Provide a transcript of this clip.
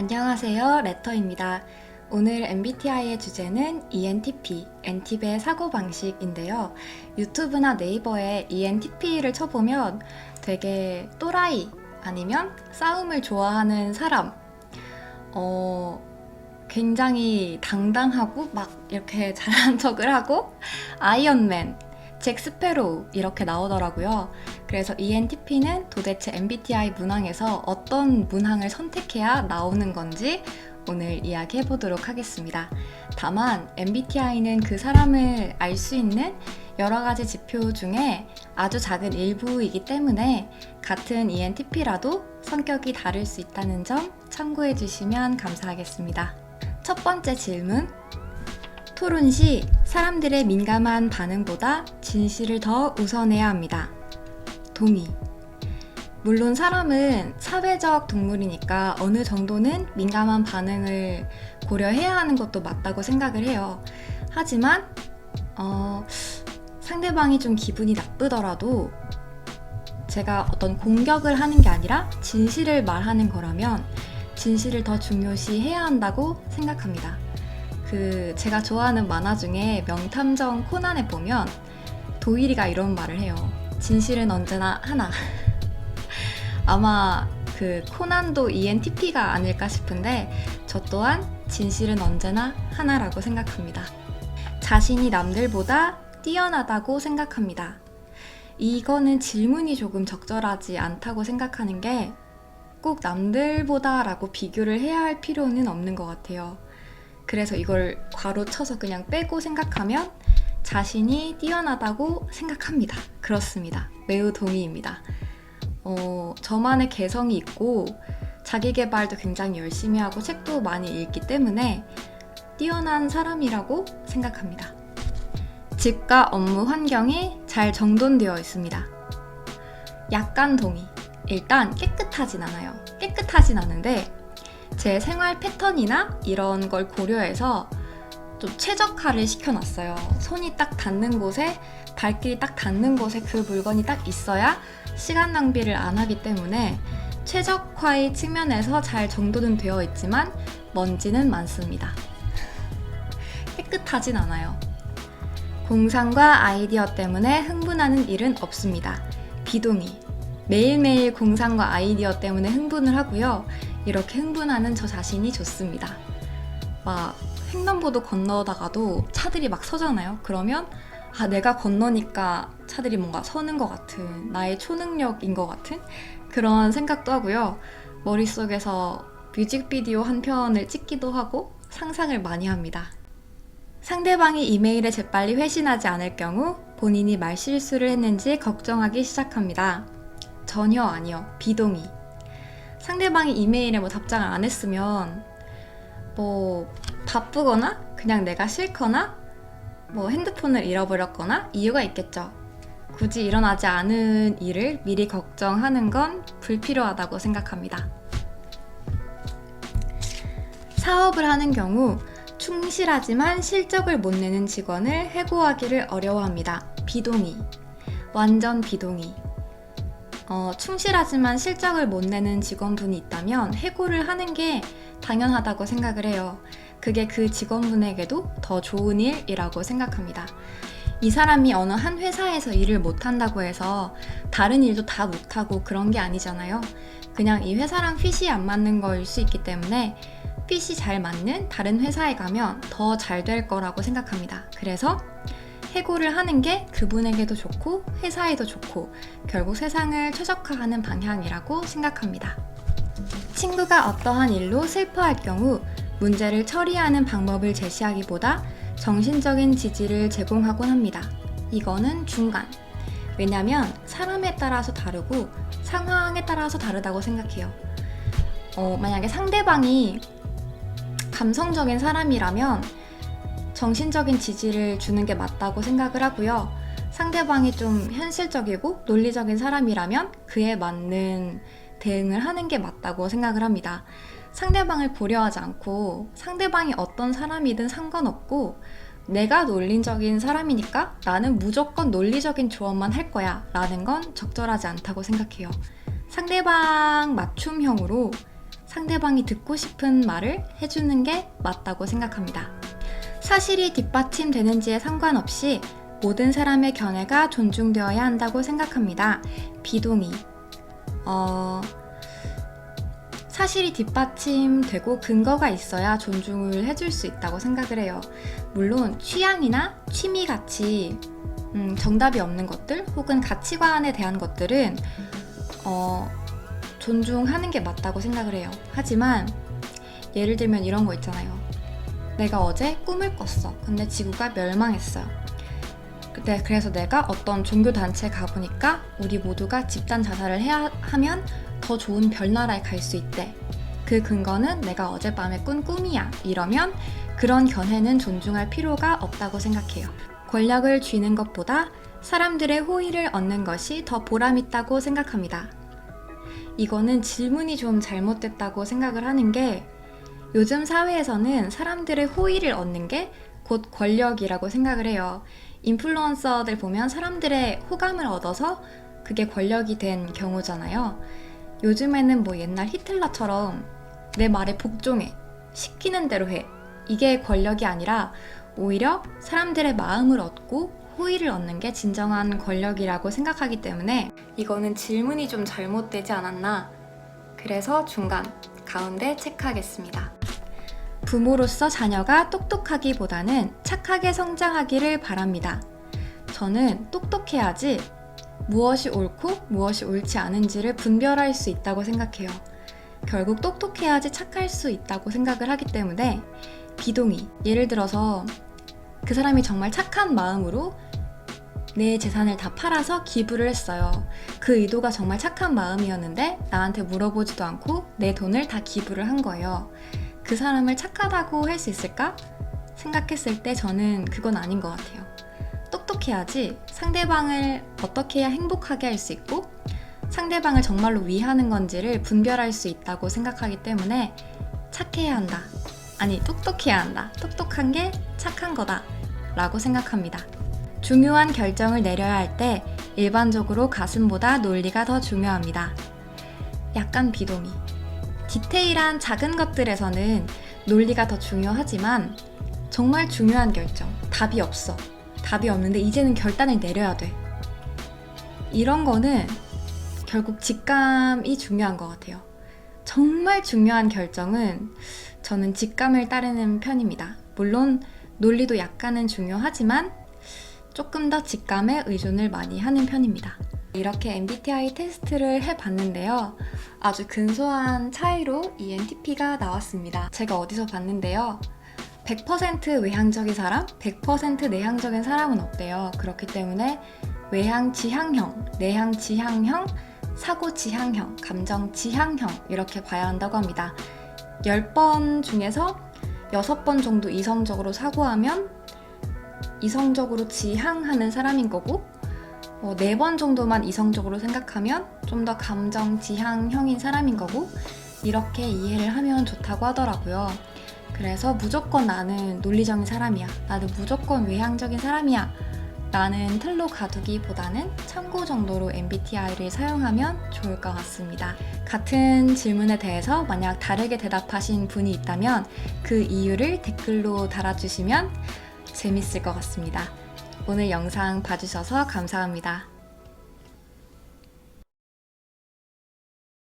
안녕하세요, 레터입니다. 오늘 MBTI의 주제는 ENTP, 엔팁의 사고방식인데요. 유튜브나 네이버에 ENTP를 쳐보면 되게 또라이 아니면 싸움을 좋아하는 사람, 굉장히 당당하고 막 이렇게 잘난 척을 하고 아이언맨, 잭 스페로우 이렇게 나오더라고요. 그래서 ENTP는 도대체 MBTI 문항에서 어떤 문항을 선택해야 나오는 건지 오늘 이야기해 보도록 하겠습니다. 다만 MBTI는 그 사람을 알 수 있는 여러 가지 지표 중에 아주 작은 일부이기 때문에 같은 ENTP라도 성격이 다를 수 있다는 점 참고해 주시면 감사하겠습니다. 첫 번째 질문. 토론 시 사람들의 민감한 반응보다 진실을 더 우선해야 합니다. 동의. 물론 사람은 사회적 동물이니까 어느 정도는 민감한 반응을 고려해야 하는 것도 맞다고 생각을 해요. 하지만 상대방이 좀 기분이 나쁘더라도 제가 어떤 공격을 하는 게 아니라 진실을 말하는 거라면 진실을 더 중요시 해야 한다고 생각합니다. 제가 좋아하는 만화 중에 명탐정 코난에 보면 도일이가 이런 말을 해요. 진실은 언제나 하나. 아마 코난도 ENTP가 아닐까 싶은데 저 또한 진실은 언제나 하나라고 생각합니다. 자신이 남들보다 뛰어나다고 생각합니다. 이거는 질문이 조금 적절하지 않다고 생각하는 게 꼭 남들보다 라고 비교를 해야 할 필요는 없는 것 같아요. 그래서 이걸 괄호 쳐서 그냥 빼고 생각하면 자신이 뛰어나다고 생각합니다. 그렇습니다. 매우 동의입니다. 저만의 개성이 있고 자기 개발도 굉장히 열심히 하고 책도 많이 읽기 때문에 뛰어난 사람이라고 생각합니다. 집과 업무 환경이 잘 정돈되어 있습니다. 약간 동의. 일단 깨끗하진 않아요. 깨끗하진 않은데 제 생활 패턴이나 이런 걸 고려해서 좀 최적화를 시켜놨어요. 손이 딱 닿는 곳에, 발길이 딱 닿는 곳에 그 물건이 딱 있어야 시간 낭비를 안 하기 때문에 최적화의 측면에서 잘 정돈은 되어 있지만 먼지는 많습니다. 깨끗하진 않아요. 공상과 아이디어 때문에 흥분하는 일은 없습니다. 비동의. 매일매일 공상과 아이디어 때문에 흥분을 하고요. 이렇게 흥분하는 저 자신이 좋습니다. 막 횡단보도 건너다가도 차들이 막 서잖아요. 그러면 내가 건너니까 차들이 뭔가 서는 것 같은, 나의 초능력인 것 같은 그런 생각도 하고요. 머릿속에서 뮤직비디오 한 편을 찍기도 하고 상상을 많이 합니다. 상대방이 이메일에 재빨리 회신하지 않을 경우 본인이 말실수를 했는지 걱정하기 시작합니다. 전혀 아니요. 비동의. 상대방이 이메일에 답장을 안 했으면 바쁘거나 그냥 내가 싫거나 핸드폰을 잃어버렸거나 이유가 있겠죠. 굳이 일어나지 않은 일을 미리 걱정하는 건 불필요하다고 생각합니다. 사업을 하는 경우 충실하지만 실적을 못 내는 직원을 해고하기를 어려워합니다. 비동의. 완전 비동의. 충실하지만 실적을 못 내는 직원분이 있다면 해고를 하는 게 당연하다고 생각을 해요. 그게 그 직원분에게도 더 좋은 일이라고 생각합니다. 이 사람이 어느 한 회사에서 일을 못한다고 해서 다른 일도 다 못하고 그런 게 아니잖아요. 그냥 이 회사랑 핏이 안 맞는 거일 수 있기 때문에 핏이 잘 맞는 다른 회사에 가면 더 잘 될 거라고 생각합니다. 그래서 해고를 하는 게 그분에게도 좋고 회사에도 좋고 결국 세상을 최적화하는 방향이라고 생각합니다. 친구가 어떠한 일로 슬퍼할 경우 문제를 처리하는 방법을 제시하기보다 정신적인 지지를 제공하곤 합니다. 이거는 중간. 왜냐면 사람에 따라서 다르고 상황에 따라서 다르다고 생각해요. 만약에 상대방이 감성적인 사람이라면 정신적인 지지를 주는 게 맞다고 생각을 하고요. 상대방이 좀 현실적이고 논리적인 사람이라면 그에 맞는 대응을 하는 게 맞다고 생각을 합니다. 상대방을 고려하지 않고 상대방이 어떤 사람이든 상관없고 내가 논리적인 사람이니까 나는 무조건 논리적인 조언만 할 거야 라는 건 적절하지 않다고 생각해요. 상대방 맞춤형으로 상대방이 듣고 싶은 말을 해주는 게 맞다고 생각합니다. 사실이 뒷받침되는지에 상관없이 모든 사람의 견해가 존중되어야 한다고 생각합니다. 비동의. 사실이 뒷받침되고 근거가 있어야 존중을 해줄 수 있다고 생각을 해요. 물론 취향이나 취미같이 정답이 없는 것들 혹은 가치관에 대한 것들은 존중하는 게 맞다고 생각을 해요. 하지만 예를 들면 이런 거 있잖아요. 내가 어제 꿈을 꿨어. 근데 지구가 멸망했어요. 그래서 내가 어떤 종교단체에 가보니까 우리 모두가 집단 자살을 해야 하면 더 좋은 별나라에 갈 수 있대. 그 근거는 내가 어젯밤에 꾼 꿈이야. 이러면 그런 견해는 존중할 필요가 없다고 생각해요. 권력을 쥐는 것보다 사람들의 호의를 얻는 것이 더 보람있다고 생각합니다. 이거는 질문이 좀 잘못됐다고 생각을 하는 게 요즘 사회에서는 사람들의 호의를 얻는 게 곧 권력이라고 생각을 해요. 인플루언서들 보면 사람들의 호감을 얻어서 그게 권력이 된 경우잖아요. 요즘에는 뭐 옛날 히틀러처럼 내 말에 복종해, 시키는 대로 해. 이게 권력이 아니라 오히려 사람들의 마음을 얻고 호의를 얻는 게 진정한 권력이라고 생각하기 때문에 이거는 질문이 좀 잘못되지 않았나. 그래서 중간, 가운데 체크하겠습니다. 부모로서 자녀가 똑똑하기보다는 착하게 성장하기를 바랍니다. 저는 똑똑해야지 무엇이 옳고 무엇이 옳지 않은지를 분별할 수 있다고 생각해요. 결국 똑똑해야지 착할 수 있다고 생각을 하기 때문에 비동의, 예를 들어서 그 사람이 정말 착한 마음으로 내 재산을 다 팔아서 기부를 했어요. 그 의도가 정말 착한 마음이었는데 나한테 물어보지도 않고 내 돈을 다 기부를 한 거예요. 그 사람을 착하다고 할 수 있을까? 생각했을 때 저는 그건 아닌 것 같아요. 똑똑해야지 상대방을 어떻게 해야 행복하게 할 수 있고 상대방을 정말로 위하는 건지를 분별할 수 있다고 생각하기 때문에 착해야 한다. 아니, 똑똑해야 한다. 똑똑한 게 착한 거다. 라고 생각합니다. 중요한 결정을 내려야 할 때 일반적으로 가슴보다 논리가 더 중요합니다. 약간 비동의. 디테일한 작은 것들에서는 논리가 더 중요하지만 정말 중요한 결정, 답이 없어. 답이 없는데 이제는 결단을 내려야 돼. 이런 거는 결국 직감이 중요한 것 같아요. 정말 중요한 결정은 저는 직감을 따르는 편입니다. 물론 논리도 약간은 중요하지만 조금 더 직감에 의존을 많이 하는 편입니다. 이렇게 MBTI 테스트를 해봤는데요. 아주 근소한 차이로 ENTP가 나왔습니다. 제가 어디서 봤는데요. 100% 외향적인 사람, 100% 내향적인 사람은 없대요. 그렇기 때문에 외향 지향형, 내향 지향형, 사고 지향형, 감정 지향형 이렇게 봐야 한다고 합니다. 10번 중에서 6번 정도 이성적으로 사고하면 이성적으로 지향하는 사람인 거고 4번 정도만 이성적으로 생각하면 좀 더 감정 지향형인 사람인 거고 이렇게 이해를 하면 좋다고 하더라고요. 그래서 무조건 나는 논리적인 사람이야. 나는 무조건 외향적인 사람이야. 라는 틀로 가두기보다는 참고 정도로 MBTI를 사용하면 좋을 것 같습니다. 같은 질문에 대해서 만약 다르게 대답하신 분이 있다면 그 이유를 댓글로 달아주시면 재밌을 것 같습니다. 오늘 영상 봐주셔서 감사합니다.